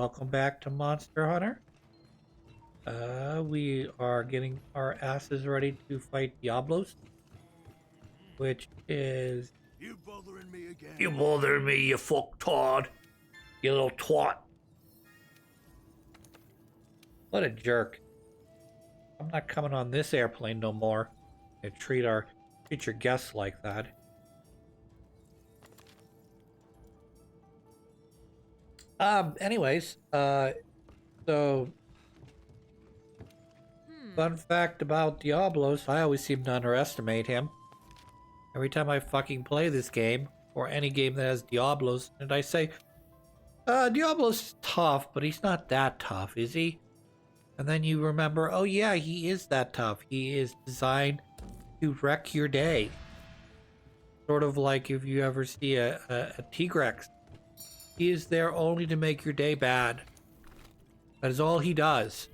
welcome back to Monster Hunter. We are getting our asses ready to fight Diablos, which is... You bothering me again? You bothering me, you fucktard. You little twat. What a jerk. I'm not coming on this airplane no more. And treat your guests like that. Anyways, so fun fact about Diablos, I always seem to underestimate him. Every time I fucking play this game, or any game that has Diablos, and I say, Diablos is tough, but he's not that tough, is he? And then you remember, oh yeah, he is that tough. He is designed to wreck your day. Sort of like if you ever see a T-Rex. He is there only to make your day bad. That is all he does.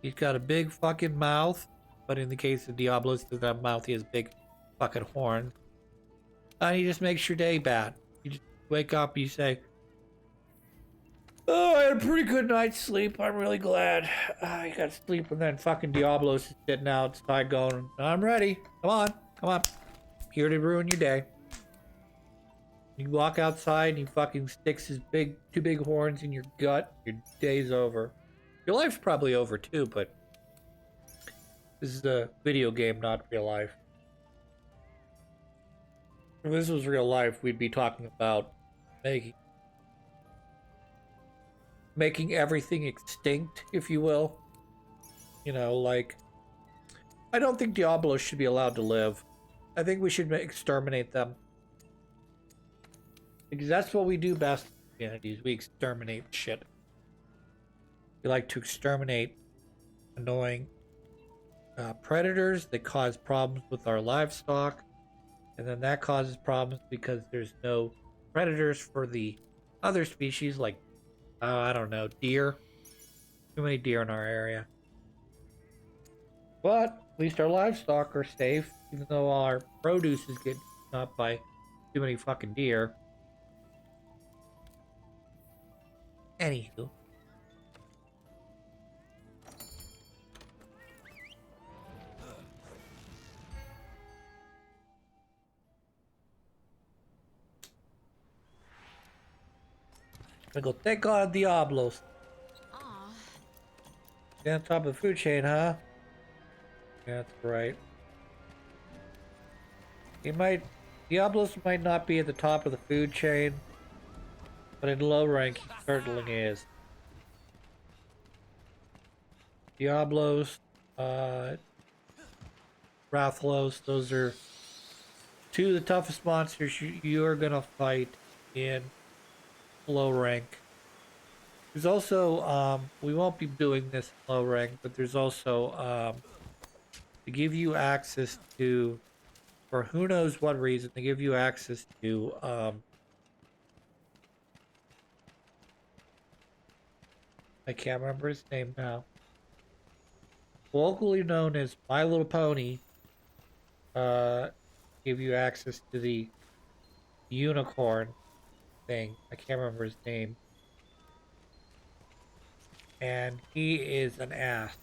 He's got a big fucking mouth, but in the case of Diablos, doesn't have a mouth, he has big fucking horn. And he just makes your day bad. You just wake up, you say, oh, I had a pretty good night's sleep. I'm really glad. I got to sleep, and then fucking Diablos is sitting outside going, I'm ready. Come on. Come on. Here to ruin your day. You walk outside and he fucking sticks his two big horns in your gut. Your day's over. Your life's probably over too, but this is a video game, not real life. If this was real life, we'd be talking about making everything extinct, if you will. You know, like, I don't think Diablos should be allowed to live. I think we should exterminate them. Because that's what we do best in communities. We exterminate shit. We like to exterminate annoying predators that cause problems with our livestock. And then that causes problems because there's no predators for the other species like, I don't know, deer. Too many deer in our area. But at least our livestock are safe, even though our produce is getting eaten up by too many fucking deer. Anywho. Gonna go take on Diablos. Aw. Stay on top of the food chain, huh? Yeah, that's right. Diablos might not be at the top of the food chain, but in low rank, he certainly is. Diablos, Rathlos, those are two of the toughest monsters you are gonna fight in low rank. There's also, we won't be doing this in low rank, but there's also, to give you access to, for who knows what reason, they give you access to, I can't remember his name now. Locally known as My Little Pony, give you access to the unicorn thing. I can't remember his name. And he is an ass.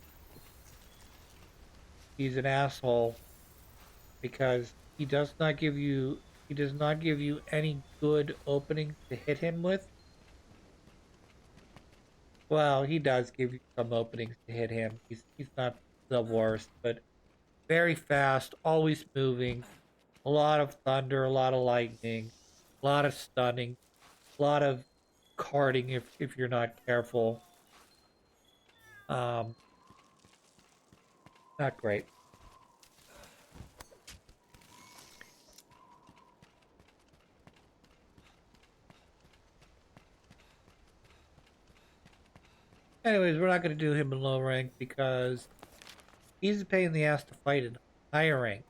He's an asshole because he does not give you any good openings to hit him with. Well, he does give you some openings to hit him. He's not the worst, but very fast, always moving, a lot of thunder, a lot of lightning, a lot of stunning, a lot of carting if you're not careful. Not great. Anyways, we're not going to do him in low rank because he's a pain in the ass to fight in higher rank.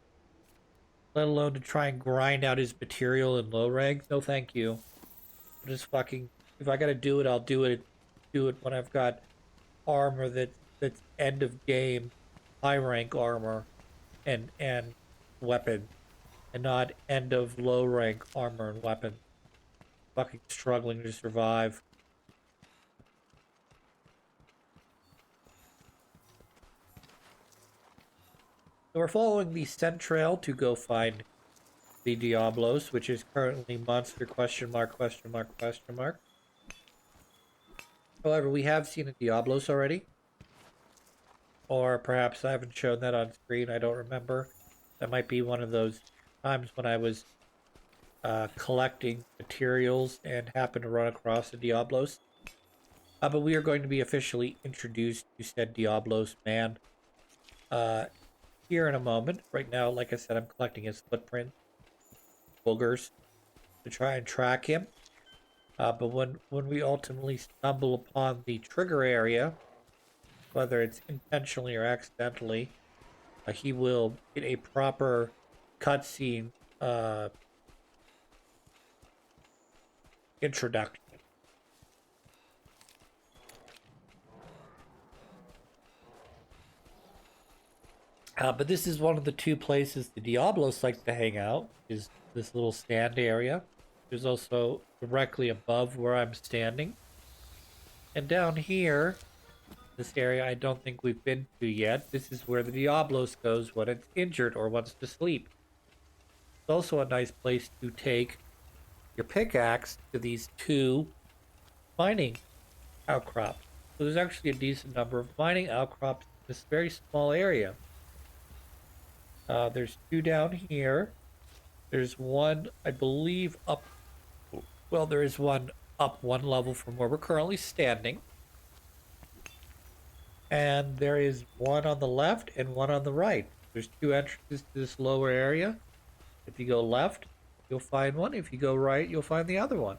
Let alone to try and grind out his material in low rank. No thank you. I'll just fucking, if I gotta do it, I'll do it when I've got armor that's end of game, high rank armor and weapon. And not end of low rank armor and weapon. Fucking struggling to survive. So we're following the scent trail to go find the Diablos, which is currently monster question mark question mark question mark. However, we have seen a Diablos already. Or perhaps I haven't shown that on screen. I don't remember. That might be one of those times when I was collecting materials and happened to run across a Diablos. But we are going to be officially introduced to said Diablos man uh, here in a moment. Right now, like I said, I'm collecting his footprint, boogers, to try and track him. But when we ultimately stumble upon the trigger area, whether it's intentionally or accidentally, he will get a proper cutscene uh, introduction. But this is one of the two places the Diablos likes to hang out, is this little stand area. There's also directly above where I'm standing. And down here, this area I don't think we've been to yet. This is where the Diablos goes when it's injured or wants to sleep. It's also a nice place to take your pickaxe to these two mining outcrops. So there's actually a decent number of mining outcrops in this very small area. There's two down here. There's one, I believe, up. Well, there is one up one level from where we're currently standing. And there is one on the left and one on the right. There's two entrances to this lower area. If you go left, you'll find one. If you go right, you'll find the other one.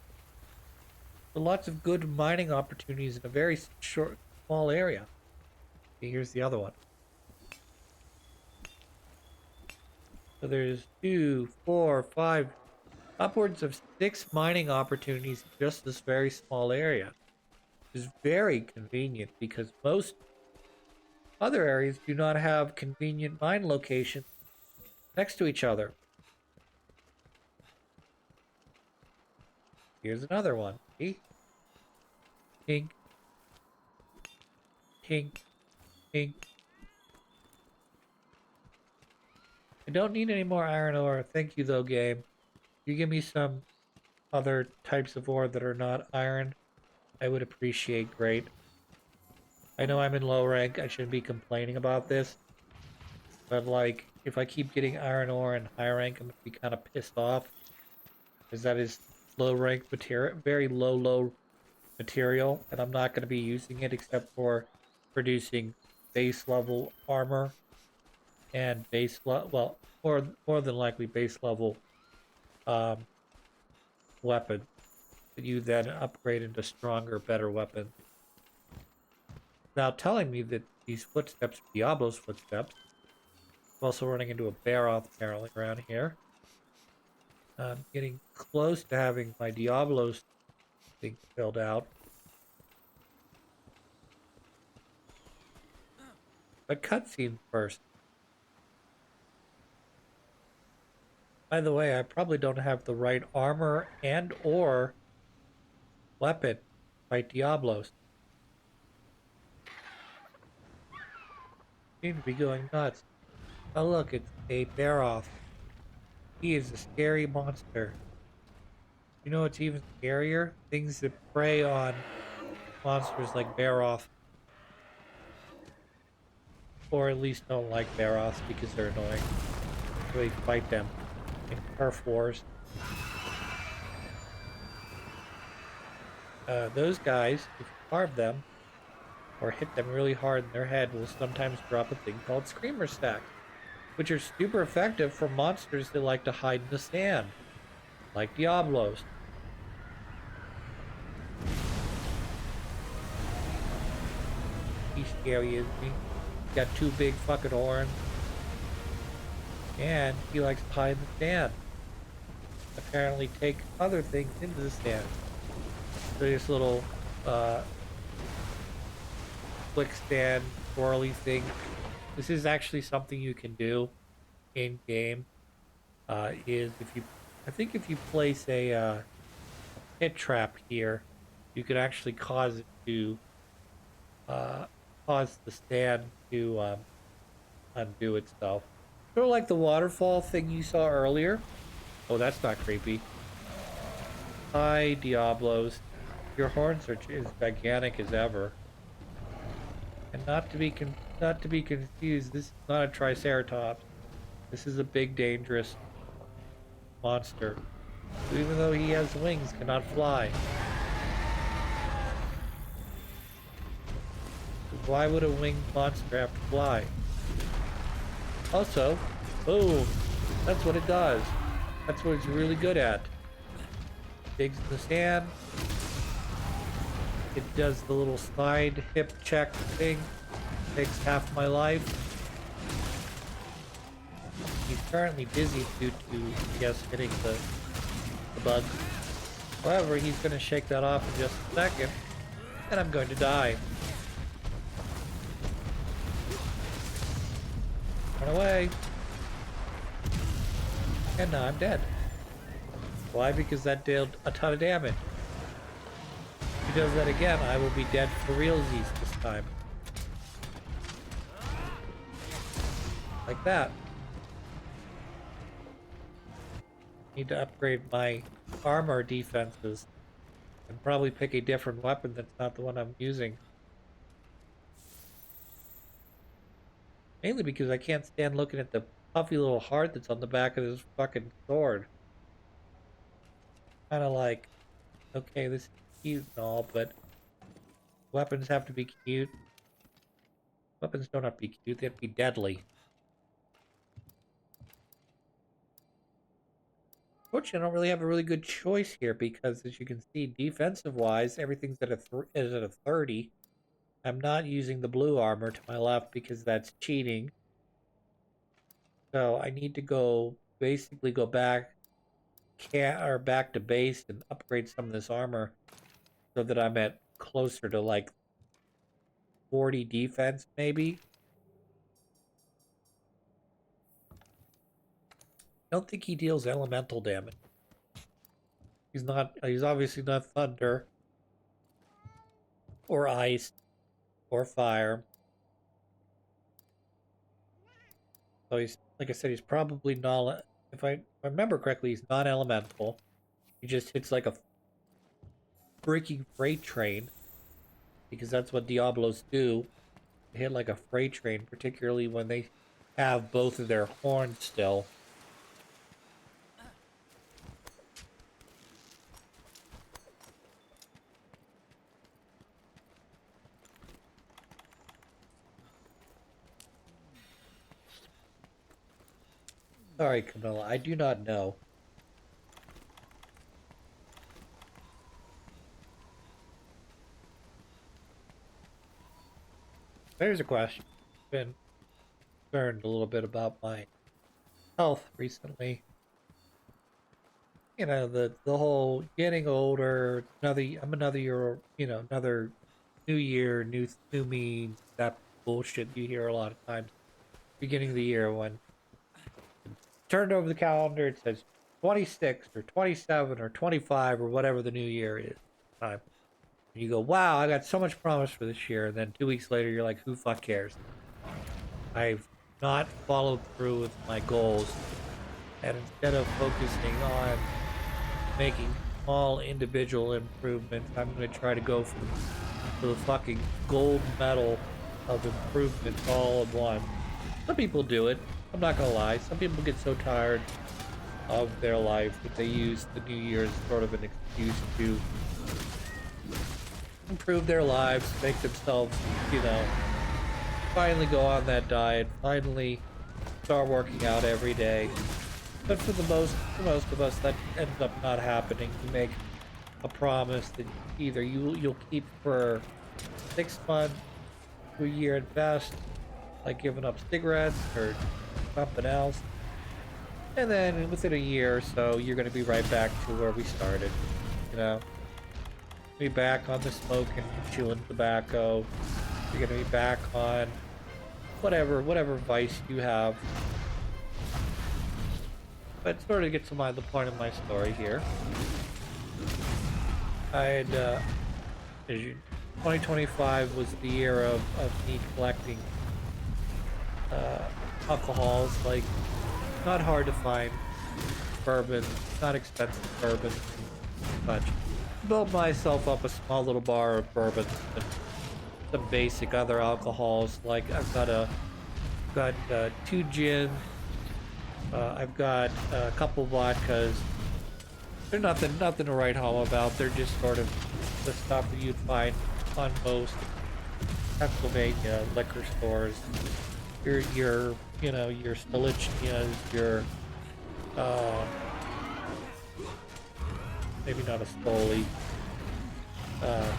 So lots of good mining opportunities in a very short, small area. Okay, here's the other one. So there's 2, 4, 5, upwards of 6 mining opportunities in just this very small area. Which is very convenient because most other areas do not have convenient mine locations next to each other. Here's another one. See? Tink, tink, tink. I don't need any more iron ore. Thank you, though, game. You give me some other types of ore that are not iron, I would appreciate great. I know I'm in low rank. I shouldn't be complaining about this. But, like, if I keep getting iron ore and high rank, I'm going to be kind of pissed off. Because that is low rank material, very low material. And I'm not going to be using it except for producing base level armor and well, more than likely base level um, weapons that you then upgrade into stronger, better weapons. Now telling me that these footsteps are Diablo's footsteps. I'm also running into a Baroth apparently around here. I'm getting close to having my Diablo's thing filled out. But cutscene first. By the way, I probably don't have the right armor and or weapon to fight Diablos. Seem to be going nuts. Oh look, it's a Baroth. He is a scary monster. You know what's even scarier? Things that prey on monsters like Baroth. Or at least don't like Baroths because they're annoying. So they fight them in turf wars. Those guys, if you carve them or hit them really hard in their head, will sometimes drop a thing called Screamer Stacks, which are super effective for monsters that like to hide in the sand, like Diablos. He's scary, isn't he? He's got two big fucking horns. And he likes to hide in the sand. Apparently take other things into the sand. So this little quick stand twirly thing. This is actually something you can do in game. Is if you, I think if you place a pit trap here, you can actually cause it to uh, cause the stand to undo itself. Sort of like the waterfall thing you saw earlier. Oh, that's not creepy. Hi, Diablos. Your horns are as gigantic as ever. And not to be confused, this is not a Triceratops. This is a big, dangerous monster, who, even though he has wings, cannot fly. Why would a winged monster have to fly? Also, boom! That's what it does. That's what it's really good at. Digs in the sand. It does the little slide hip check thing. Takes half my life. He's currently busy due to, I guess, hitting the bug. However, he's going to shake that off in just a second, and I'm going to die. Run away. And now I'm dead. Why? Because that dealt a ton of damage. If he does that again, I will be dead for realsies this time. Like that. Need to upgrade my armor defenses and probably pick a different weapon that's not the one I'm using. Mainly because I can't stand looking at the puffy little heart that's on the back of this fucking sword. Kind of like, okay, this is cute and all, but weapons have to be cute. Weapons don't have to be cute, they have to be deadly. Fortunately, I don't really have a really good choice here because, as you can see, defensive-wise, everything's at is at a 30. I'm not using the blue armor to my left because that's cheating. So I need to basically go back to base and upgrade some of this armor so that I'm at closer to like 40 defense, maybe. I don't think he deals elemental damage. He's obviously not thunder or ice or fire. So he's, like I said, he's probably not, if I remember correctly, he's non-elemental. He just hits like a freaking freight train, because that's what Diablos do. They hit like a freight train, particularly when they have both of their horns still. Sorry, Camilla, I do not know. There's a question. I've been concerned a little bit about my health recently. You know, the whole getting older, I'm another year, another new year, new me, that bullshit you hear a lot of times. Beginning of the year when turned over the calendar, it says 26 or 27 or 25 or whatever the new year is. Time. And you go, wow, I got so much promise for this year. And then 2 weeks later, you're like, who fuck cares? I've not followed through with my goals. And instead of focusing on making small individual improvements, I'm going to try to go for the fucking gold medal of improvements all at once. Some people do it. I'm not gonna lie. Some people get so tired of their life that they use the New Year as sort of an excuse to improve their lives, make themselves, finally go on that diet, finally start working out every day. But for most of us, that ends up not happening. You make a promise that either you'll keep for 6 months to a year at best, like giving up cigarettes or something else, and then within a year or so, you're going to be right back to where we started. Be back on the smoking, chewing tobacco. You're going to be back on whatever vice you have. But sort of gets to the point of my story here. 2025 was the year of me collecting alcohols, like not hard to find bourbon, not expensive bourbon, much. Built myself up a small little bar of bourbon and some basic other alcohols. Like I've got 2 gins. I've got a couple vodkas. They're nothing to write home about. They're just sort of the stuff that you'd find on most Pennsylvania liquor stores. Your your Stelicias, your uh, maybe not a Stoli. Uh,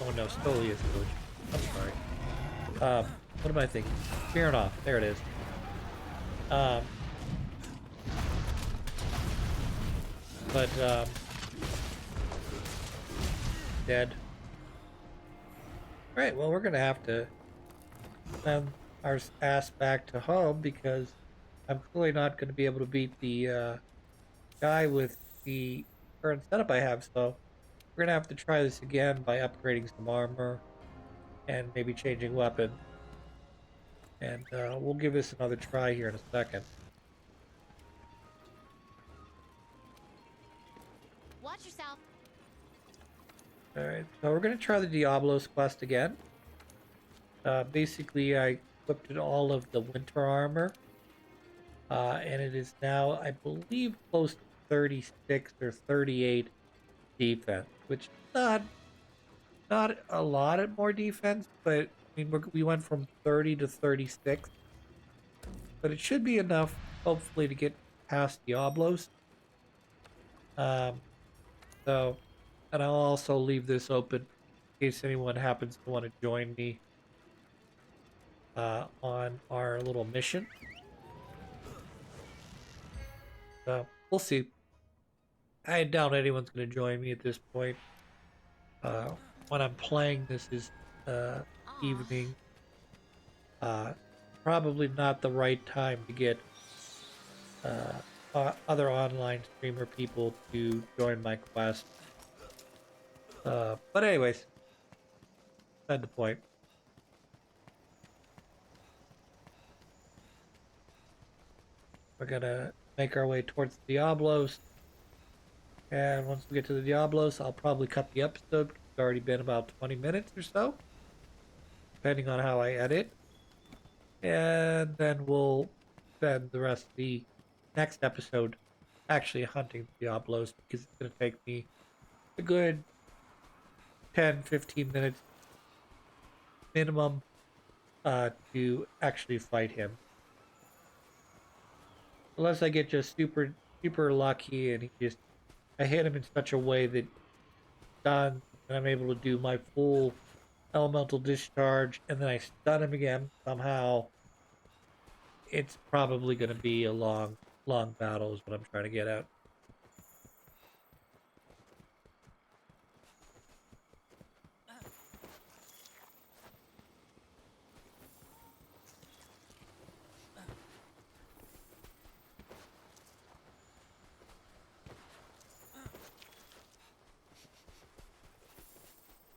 oh no, Stoli is good. I'm sorry. What am I thinking? Smirnoff. There it is. Um, but dead. All right. Well, we're gonna have to send our ass back to home because I'm clearly not going to be able to beat the guy with the current setup I have. So we're gonna have to try this again by upgrading some armor and maybe changing weapons. And we'll give this another try here in a second. Watch yourself. Alright, so we're going to try the Diablo's quest again. Basically, I equipped all of the winter armor. And it is now, I believe, close to 36 or 38 defense, which is not a lot of more defense, but I mean, we went from 30 to 36. But it should be enough, hopefully, to get past Diablos. Um, so, and I'll also leave this open in case anyone happens to want to join me on our little mission. So, we'll see. I doubt anyone's going to join me at this point. When I'm playing this evening, uh, probably not the right time to get other online streamer people to join my quest. But anyways, beside the point. We're gonna make our way towards the Diablos. And once we get to the Diablos, I'll probably cut the episode because it's already been about 20 minutes or so, depending on how I edit. And then we'll spend the rest of the next episode actually hunting the Diablos because it's going to take me a good 10-15 minutes minimum to actually fight him. Unless I get just super lucky and I hit him in such a way that done and I'm able to do my full elemental discharge and then I stun him again somehow. It's probably going to be a long battle is what I'm trying to get at.